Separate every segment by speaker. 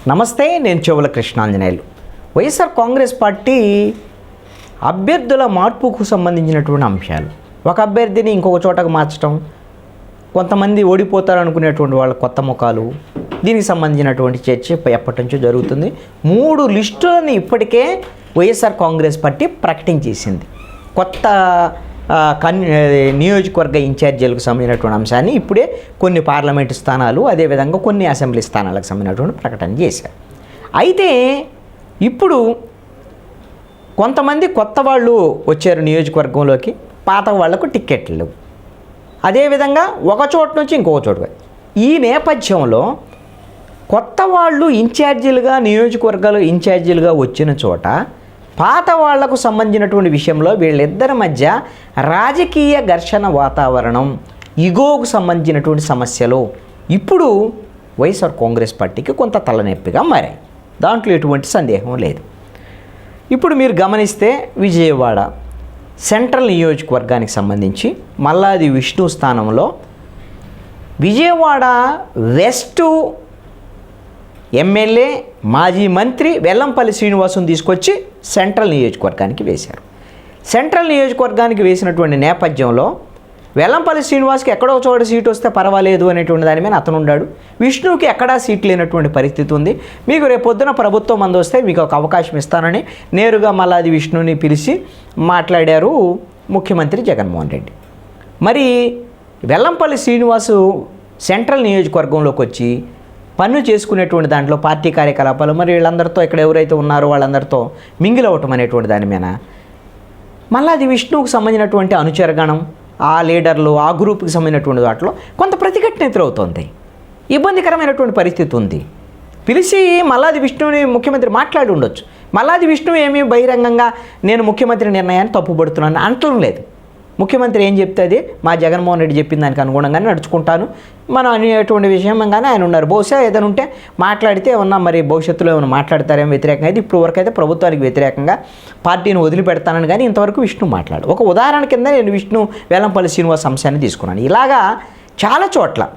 Speaker 1: నమస్తే, నేను చెవుల కృష్ణాంజనేయులు. వైఎస్ఆర్ కాంగ్రెస్ పార్టీ అభ్యర్థుల మార్పుకు సంబంధించినటువంటి అంశాలు, ఒక అభ్యర్థిని ఇంకొక చోటకు మార్చడం, కొంతమంది ఓడిపోతారు అనుకునేటువంటి వాళ్ళ కొత్త ముఖాలు, దీనికి సంబంధించినటువంటి చర్చ ఎప్పటి నుంచో జరుగుతుంది. 3 లిస్టులను ఇప్పటికే వైఎస్ఆర్ కాంగ్రెస్ పార్టీ ప్రకటించేసింది. కొత్త నియోజకవర్గ ఇన్ఛార్జీలకు సంబంధించినటువంటి అంశాన్ని ఇప్పుడే కొన్ని పార్లమెంటు స్థానాలు, అదేవిధంగా కొన్ని అసెంబ్లీ స్థానాలకు సంబంధించినటువంటి ప్రకటన చేశారు. అయితే ఇప్పుడు కొంతమంది కొత్త వాళ్ళు వచ్చారు నియోజకవర్గంలోకి, పాత వాళ్లకు టిక్కెట్లు, అదేవిధంగా ఒక చోటు నుంచి ఇంకొక చోటుగా. ఈ నేపథ్యంలో కొత్త వాళ్ళు ఇన్ఛార్జీలుగా, నియోజకవర్గాలు ఇన్ఛార్జీలుగా వచ్చిన చోట పాత వాళ్లకు సంబంధించినటువంటి విషయంలో వీళ్ళిద్దరి మధ్య రాజకీయ ఘర్షణ వాతావరణం, ఇగోకు సంబంధించినటువంటి సమస్యలు ఇప్పుడు వైఎస్ఆర్ కాంగ్రెస్ పార్టీకి కొంత తలనొప్పిగా మారాయి. దాంట్లో ఎటువంటి సందేహం లేదు. ఇప్పుడు మీరు గమనిస్తే విజయవాడ సెంట్రల్ నియోజకవర్గానికి సంబంధించి మల్లాది విష్ణు స్థానంలో విజయవాడ వెస్టు ఎమ్మెల్యే, మాజీ మంత్రి వెల్లంపల్లి శ్రీనివాసును తీసుకొచ్చి సెంట్రల్ నియోజకవర్గానికి వేశారు. సెంట్రల్ నియోజకవర్గానికి వేసినటువంటి నేపథ్యంలో వెల్లంపల్లి శ్రీనివాస్కి ఎక్కడో చోట సీటు వస్తే పర్వాలేదు అనేటువంటి దాని మీద అతను ఉన్నాడు. విష్ణుకి ఎక్కడా సీట్ లేనటువంటి పరిస్థితి ఉంది. మీకు రేపొద్దున ప్రభుత్వం మంది వస్తే మీకు ఒక అవకాశం ఇస్తానని నేరుగా మల్లాది విష్ణుని పిలిచి మాట్లాడారు ముఖ్యమంత్రి జగన్మోహన్ రెడ్డి. మరి వెల్లంపల్లి శ్రీనివాసు సెంట్రల్ నియోజకవర్గంలోకి వచ్చి పన్ను చేసుకునేటువంటి దాంట్లో పార్టీ కార్యకలాపాలు, మరి వీళ్ళందరితో ఇక్కడ ఎవరైతే ఉన్నారో వాళ్ళందరితో మింగిల్ అవ్వటం అనేటువంటి దాని మీద మల్లాది విష్ణువుకు సంబంధించినటువంటి అనుచరగణం, ఆ లీడర్లు, ఆ గ్రూప్కి సంబంధించినటువంటి వాటిలో కొంత ప్రతిఘటన ఎదురవుతోంది. ఇబ్బందికరమైనటువంటి పరిస్థితి ఉంది. పిలిచి మల్లాది విష్ణువుని ముఖ్యమంత్రి మాట్లాడి ఉండొచ్చు. మల్లాది విష్ణువు ఏమీ బహిరంగంగా నేను ముఖ్యమంత్రి నిర్ణయాన్ని తప్పుపడుతున్నాను అంటం లేదు. ముఖ్యమంత్రి ఏం చెప్తే అది మా జగన్మోహన్ రెడ్డి చెప్పిన దానికి అనుగుణంగానే నడుచుకుంటాను మనం అనేటువంటి విషయంగానే ఆయన ఉన్నారు. బహుశా ఏదైనా ఉంటే మాట్లాడితే ఏమన్నా మరి భవిష్యత్తులో ఏమైనా మాట్లాడతారేమో వ్యతిరేకంగా. అయితే ఇప్పుడు వరకు అయితే ప్రభుత్వానికి వ్యతిరేకంగా పార్టీని వదిలిపెడతానని కానీ ఇంతవరకు విష్ణు మాట్లాడు. ఒక ఉదాహరణ కింద నేను విష్ణు వెల్లంపల్లి శ్రీనివాస్ అంశాన్ని తీసుకున్నాను. ఇలాగా చాలా చోట్ల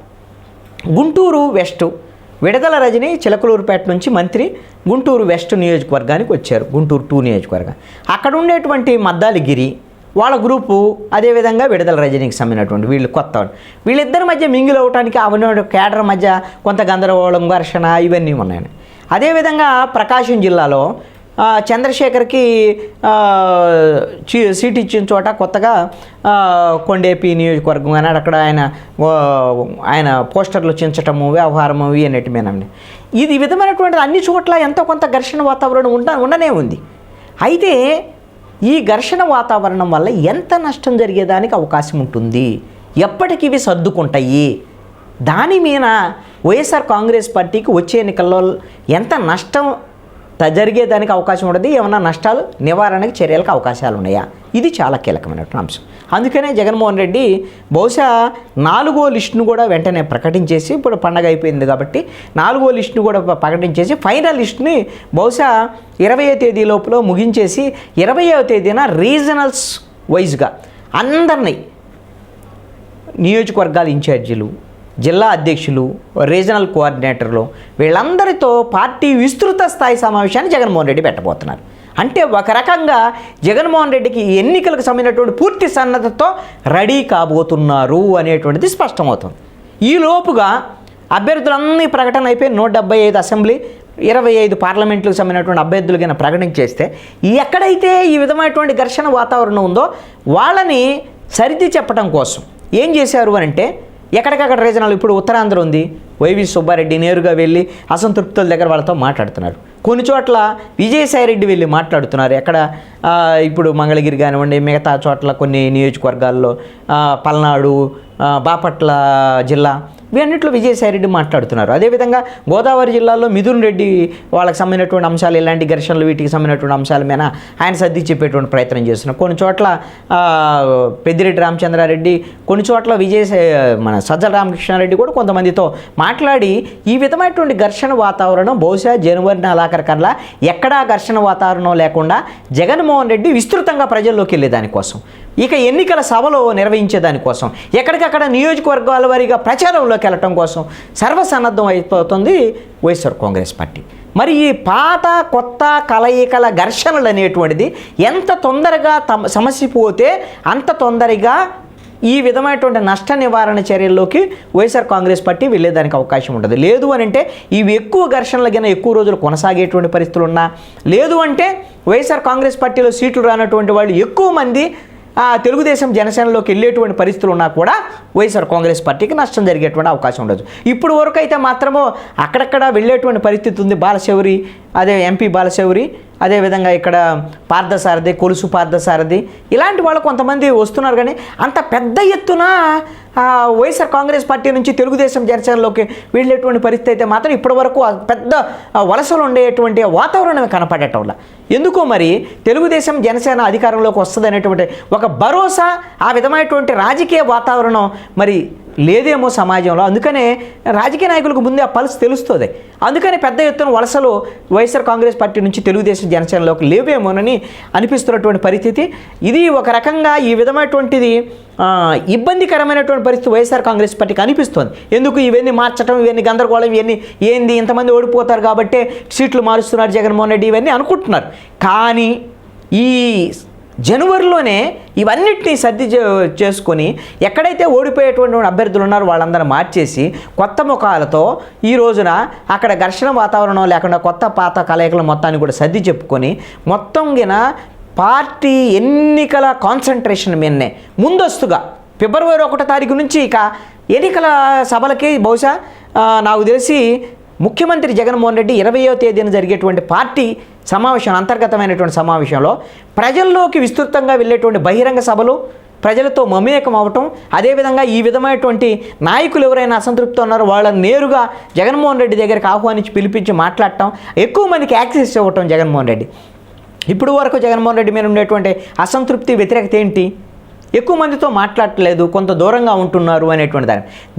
Speaker 1: గుంటూరు వెస్ట్ విడదల రజని చిలకలూరుపేట నుంచి మంత్రి గుంటూరు వెస్ట్ నియోజకవర్గానికి వచ్చారు, గుంటూరు 2 నియోజకవర్గం. అక్కడ ఉండేటువంటి మద్దాలిగిరి వాళ్ళ గ్రూపు, అదేవిధంగా విడుదల రజనీకి సంబంధించినటువంటి వీళ్ళు కొత్త వీళ్ళిద్దరి మధ్య మింగిల్ అవ్వడానికి అవన్నీ కేడర్ మధ్య కొంత గందరగోళం, ఘర్షణ ఇవన్నీ ఉన్నాయి. అదేవిధంగా ప్రకాశం జిల్లాలో చంద్రశేఖర్కి సీట్ ఇచ్చిన చోట కొత్తగా కొండేపి నియోజకవర్గం అని అక్కడ ఆయన పోస్టర్లు చించటము, వ్యవహారము ఇవన్నిటిమేనండి. ఇది విధమైనటువంటి అన్ని చోట్ల ఎంతో కొంత ఘర్షణ వాతావరణం ఉండనే ఉంది. అయితే ఈ ఘర్షణ వాతావరణం వల్ల ఎంత నష్టం జరిగేదానికి అవకాశం ఉంటుంది, ఎప్పటికి ఇవి సర్దుకుంటాయి, దాని మీద వైఎస్ఆర్ కాంగ్రెస్ పార్టీకి వచ్చే ఎన్నికల్లో ఎంత నష్టం జరిగేదానికి అవకాశం ఉంటుంది, ఏమన్నా నష్టాలు నివారణకి చర్యలకు అవకాశాలు ఉన్నాయా, ఇది చాలా కీలకమైనటువంటి అంశం. అందుకనే జగన్మోహన్ రెడ్డి బహుశా 4వ లిస్టును కూడా వెంటనే ప్రకటించేసి, ఇప్పుడు పండగ అయిపోయింది కాబట్టి 4వ లిస్టును కూడా ప్రకటించేసి ఫైనల్ లిస్టుని బహుశా 20వ తేదీ లోపల ముగించేసి 20వ తేదీన రీజనల్స్ వైజ్గా అందరినీ నియోజకవర్గాల ఇన్ఛార్జీలు, జిల్లా అధ్యక్షులు, రీజనల్ కోఆర్డినేటర్లు వీళ్ళందరితో పార్టీ విస్తృత స్థాయి సమావేశాన్ని జగన్మోహన్ రెడ్డి పెట్టబోతున్నారు. అంటే ఒక రకంగా జగన్మోహన్ రెడ్డికి ఎన్నికలకు సంబంధించినటువంటి పూర్తి సన్నద్ధతో రెడీ కాబోతున్నారు అనేటువంటిది స్పష్టమవుతుంది. ఈ లోపుగా అభ్యర్థులన్నీ ప్రకటన అయిపోయి 175 అసెంబ్లీ, 25 పార్లమెంట్లకు సంబంధించినటువంటి అభ్యర్థులకైనా ప్రకటన చేస్తే ఎక్కడైతే ఈ విధమైనటువంటి ఘర్షణ వాతావరణం ఉందో వాళ్ళని సరిది చెప్పడం కోసం ఏం చేశారు అని అంటే, ఎక్కడికక్కడ రీజనల్, ఇప్పుడు ఉత్తరాంధ్ర ఉంది, వైవి సుబ్బారెడ్డి నేరుగా వెళ్ళి అసంతృప్తుల దగ్గర వాళ్ళతో మాట్లాడుతున్నారు. కొన్ని చోట్ల విజయసాయిరెడ్డి వెళ్ళి మాట్లాడుతున్నారు. ఎక్కడ ఇప్పుడు మంగళగిరి కానివ్వండి, మిగతా చోట్ల కొన్ని నియోజకవర్గాల్లో పల్నాడు, బాపట్ల జిల్లా ఇవన్నింటిలో విజయసాయిరెడ్డి మాట్లాడుతున్నారు. అదేవిధంగా గోదావరి జిల్లాలో మిథున్ రెడ్డి వాళ్ళకి సంబంధించినటువంటి అంశాలు, ఇలాంటి ఘర్షణలు వీటికి సంబంధించినటువంటి అంశాల మీద ఆయన సర్ది చెప్పేటువంటి ప్రయత్నం చేస్తున్నారు. కొన్ని చోట్ల పెద్దిరెడ్డి రామచంద్రారెడ్డి, కొన్ని చోట్ల మన సజ్జల రామకృష్ణారెడ్డి కూడా కొంతమందితో మాట్లాడి ఈ విధమైనటువంటి ఘర్షణ వాతావరణం బహుశా జనవరి నెలాఖరికల్లా ఎక్కడా ఘర్షణ వాతావరణం లేకుండా జగన్మోహన్ రెడ్డి విస్తృతంగా ప్రజల్లోకి వెళ్ళేదానికోసం, ఇక ఎన్నికల సభలో నిర్వహించేదానికోసం, ఎక్కడికక్కడ నియోజకవర్గాల వారీగా ప్రచారంలోకి వెళ్ళటం కోసం సర్వసన్నద్ధం అయిపోతుంది వైఎస్ఆర్ కాంగ్రెస్ పార్టీ. మరి ఈ పాత కొత్త కలయికల ఘర్షణలు అనేటువంటిది ఎంత తొందరగా సమస్య పోతే అంత తొందరగా ఈ విధమైనటువంటి నష్ట నివారణ చర్యల్లోకి వైఎస్ఆర్ కాంగ్రెస్ పార్టీ వెళ్ళేదానికి అవకాశం ఉంటుంది. లేదు అని అంటే ఇవి ఎక్కువ ఘర్షణలు కింద ఎక్కువ రోజులు కొనసాగేటువంటి పరిస్థితులు ఉన్నా, లేదు అంటే వైఎస్ఆర్ కాంగ్రెస్ పార్టీలో సీట్లు రానటువంటి వాళ్ళు ఎక్కువ మంది తెలుగుదేశం జనసేనలోకి వెళ్ళేటువంటి పరిస్థితులు ఉన్నా కూడా వైఎస్ఆర్ కాంగ్రెస్ పార్టీకి నష్టం జరిగేటువంటి అవకాశం ఉండదు. ఇప్పుడు వరకు అయితే మాత్రము అక్కడక్కడ వెళ్ళేటువంటి పరిస్థితి ఉంది. బాలశౌరి, అదే ఎంపీ బాలశౌరి, అదేవిధంగా ఇక్కడ పార్థసారథి, కొలుసు పార్థసారథి, ఇలాంటి వాళ్ళు కొంతమంది వస్తున్నారు. కానీ అంత పెద్ద ఎత్తున వైఎస్ఆర్ కాంగ్రెస్ పార్టీ నుంచి తెలుగుదేశం జనసేనలోకి వెళ్ళేటువంటి పరిస్థితి అయితే మాత్రం ఇప్పటి వరకు పెద్ద వలసలు ఉండేటువంటి వాతావరణం కనపడటంలా. ఎందుకో మరి తెలుగుదేశం జనసేన అధికారంలోకి వస్తుంది అనేటువంటి ఒక భరోసా, ఆ విధమైనటువంటి రాజకీయ వాతావరణం మరి లేదేమో సమాజంలో. అందుకనే రాజకీయ నాయకులకు ముందే ఆ పల్స్ తెలుస్తుంది. అందుకని పెద్ద ఎత్తున వలసలు వైఎస్ఆర్ కాంగ్రెస్ పార్టీ నుంచి తెలుగుదేశం జనసేనలోకి లేవేమోనని అనిపిస్తున్నటువంటి పరిస్థితి. ఇది ఒక రకంగా ఈ విధమైనటువంటిది ఇబ్బందికరమైనటువంటి పరిస్థితి వైఎస్ఆర్ కాంగ్రెస్ పార్టీకి అనిపిస్తుంది. ఎందుకు ఇవన్నీ మార్చడం, ఇవన్నీ గందరగోళం, ఇవన్నీ ఏంది ఇంతమంది ఓడిపోతారు కాబట్టి సీట్లు మారుస్తున్నారు జగన్మోహన్ రెడ్డి, ఇవన్నీ అనుకుంటున్నారు. కానీ ఈ జనవరిలోనే ఇవన్నిటినీ సర్ది చేసుకొని ఎక్కడైతే ఓడిపోయేటువంటి అభ్యర్థులు ఉన్నారో వాళ్ళందరూ మార్చేసి కొత్త ముఖాలతో ఈ రోజున అక్కడ ఘర్షణ వాతావరణం లేకుండా కొత్త పాత కలయికల మొత్తాన్ని కూడా సర్ది చెప్పుకొని మొత్తం గిన పార్టీ ఎన్నికల కాన్సన్ట్రేషన్ మీదనే ముందస్తుగా ఫిబ్రవరి 1వ తారీఖు నుంచి ఇక ఎన్నికల సభలకి బహుశా నాకు తెలిసి ముఖ్యమంత్రి జగన్మోహన్ రెడ్డి 20వ తేదీన జరిగేటువంటి పార్టీ సమావేశం, అంతర్గతమైనటువంటి సమావేశంలో ప్రజల్లోకి విస్తృతంగా వెళ్ళేటువంటి బహిరంగ సభలు, ప్రజలతో మమేకం అవ్వటం, అదేవిధంగా ఈ విధమైనటువంటి నాయకులు ఎవరైనా అసంతృప్తి ఉన్నారో వాళ్ళని నేరుగా జగన్మోహన్ రెడ్డి దగ్గరికి ఆహ్వానించి పిలిపించి మాట్లాడటం, ఎక్కువ మందికి యాక్సెస్ ఇవ్వటం జగన్మోహన్ రెడ్డి. ఇప్పుడు వరకు జగన్మోహన్ రెడ్డి మీద ఉండేటువంటి అసంతృప్తి, వ్యతిరేకత ఏంటి? ఎక్కువ మందితో మాట్లాడట్లేదు, కొంత దూరంగా ఉంటున్నారు అనేటువంటి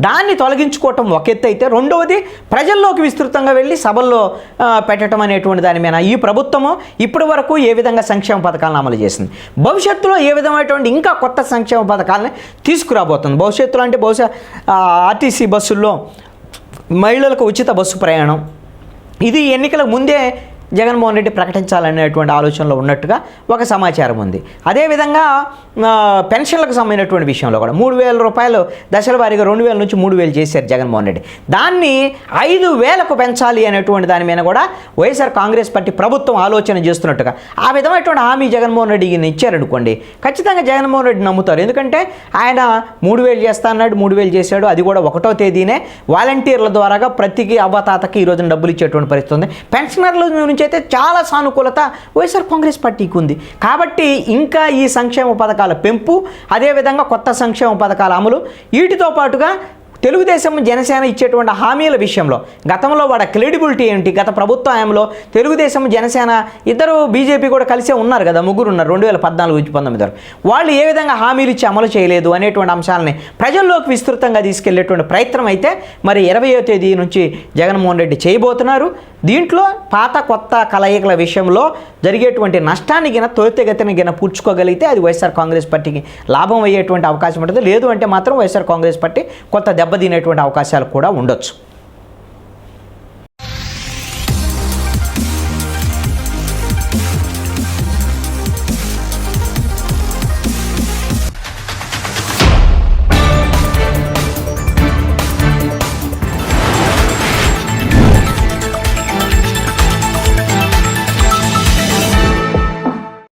Speaker 1: దాన్ని తొలగించుకోవటం ఒక ఎత్తు అయితే, రెండవది ప్రజల్లోకి విస్తృతంగా వెళ్ళి సభల్లో పెట్టడం అనేటువంటి దాని మీద ఈ ప్రభుత్వము ఇప్పటి వరకు ఏ విధంగా సంక్షేమ పథకాలను అమలు చేసింది, భవిష్యత్తులో ఏ విధమైనటువంటి ఇంకా కొత్త సంక్షేమ పథకాలని తీసుకురాబోతుంది. భవిష్యత్తులో అంటే బహుశా ఆర్టీసీ బస్సుల్లో మహిళలకు ఉచిత బస్సు ప్రయాణం, ఇది ఎన్నికలకు ముందే జగన్మోహన్ రెడ్డి ప్రకటించాలనేటువంటి ఆలోచనలో ఉన్నట్టుగా ఒక సమాచారం ఉంది. అదేవిధంగా పెన్షన్లకు సంబంధించినటువంటి విషయంలో కూడా 3,000 రూపాయలు దశల వారీగా 2,000 నుంచి 3,000 చేశారు జగన్మోహన్ రెడ్డి. దాన్ని 5,000కు పెంచాలి అనేటువంటి దాని మీద కూడా వైఎస్ఆర్ కాంగ్రెస్ పార్టీ ప్రభుత్వం ఆలోచన చేస్తున్నట్టుగా ఆ విధమైనటువంటి హామీ జగన్మోహన్ రెడ్డికి ఇచ్చారనుకోండి, ఖచ్చితంగా జగన్మోహన్ రెడ్డి నమ్ముతారు. ఎందుకంటే ఆయన 3,000 చేస్తా అన్నాడు, 3,000 చేశాడు. అది కూడా 1వ తేదీనే వాలంటీర్ల ద్వారాగా ప్రతికి అవ్వతాతకి ఈ రోజున డబ్బులు ఇచ్చేటువంటి పరిస్థితి ఉంది. పెన్షనర్ల నుంచి అయితే చాలా సానుకూలత వైఎస్ఆర్ కాంగ్రెస్ పార్టీకి ఉంది. కాబట్టి ఇంకా ఈ సంక్షేమ పథకాల పెంపు, అదేవిధంగా కొత్త సంక్షేమ పథకాల అమలు, వీటితో పాటుగా తెలుగుదేశం జనసేన ఇచ్చేటువంటి హామీల విషయంలో గతంలో వాడ క్రెడిబిలిటీ ఏంటి, గత ప్రభుత్వ హయాంలో తెలుగుదేశం జనసేన ఇద్దరు బీజేపీ కూడా కలిసే ఉన్నారు కదా, ముగ్గురు ఉన్నారు 2014-19 వాళ్ళు ఏ విధంగా హామీలు ఇచ్చి అమలు చేయలేదు అనేటువంటి అంశాలని ప్రజల్లోకి విస్తృతంగా తీసుకెళ్లేటువంటి ప్రయత్నం అయితే మరి 20వ తేదీ నుంచి జగన్మోహన్ రెడ్డి చేయబోతున్నారు. దీంట్లో పాత కొత్త కలయికల విషయంలో జరిగేటువంటి నష్టాన్ని గిన త్వరితగతిని గిన పూడ్చుకోగలిగితే అది వైఎస్ఆర్ కాంగ్రెస్ పార్టీకి లాభం అయ్యేటువంటి అవకాశం ఉంటుంది. లేదు అంటే మాత్రం వైఎస్ఆర్ కాంగ్రెస్ పార్టీ కొత్త దెబ్బతినేటువంటి అవకాశాలు కూడా ఉండొచ్చు.